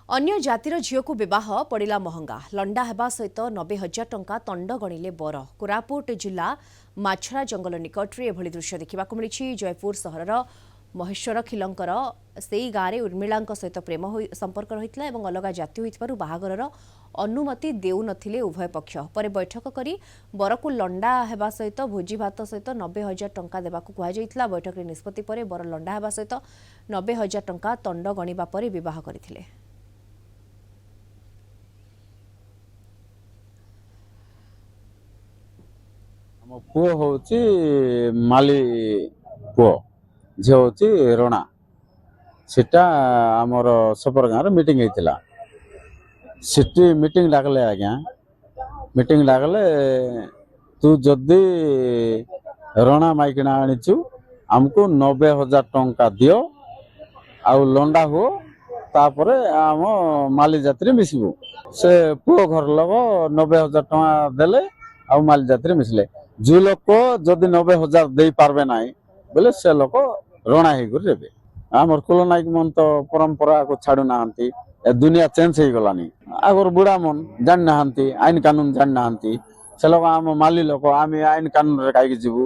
अन्य जातिर झील को विवाह पड़ा महंगा लंडा हेबा सहित 90,000 टंका तंड गणिले बर कोरापुट जिला माछरा जंगल निकट में एभली दृश्य देखा मिली। जयपुर सहर महेश्वर खिलंकर से गाँव में उर्मिला सहित प्रेम संपर्क रही अलग जाति होइथिबारु बाहागर अनुमति देउ नथिले उभय पक्ष पर बैठक करी बर को लंडा हेबा सहित भोजी भात सहित 90,000 टंका देबाकू कुहाଯାଇଥିଲା। बैठक में निष्पत्ति पर बर लंडा हेबा सहित 90,000 टंका तंड गणिबा पर विवाह करथिले। ଆମ ପୁଅ ହଉଛି ମାଲି ପୁଅ ଝିଅ ହଉଛି ରଣା। ସେଟା ଆମର ସପର ଗାଁରେ ମିଟିଂ ହେଇଥିଲା। ସେଠି ମିଟିଂ ଡାକଲେ ଆଜ୍ଞା ମିଟିଂ ଡାକଲେ ତୁ ଯଦି ରଣା ମାଇକିଣା ଆଣିଛୁ ଆମକୁ 90,000 ଟଙ୍କା ଦିଅ ଆଉ ଲଣ୍ଡା ହୁଅ ତାପରେ ଆମ ମାଲି ଜାତିରେ ମିଶିବୁ। ସେ ପୁଅ ଘର ଲୋକ 90,000 ଟଙ୍କା ଦେଲେ ଆଉ ମାଲି ଜାତିରେ ମିଶିଲେ। जो लोक जदि 90,000 दे पारबे नाई बोले से लोक रणा हे आमर कुल नायक मन तो परंपरा को छाड़ू ना दुनिया चेंज हो गलानी। आगर बुढ़ा मन जान ना आईन कानून जान ना से लोग आम माली लोक आम आईन कानून रे कहीं जीवु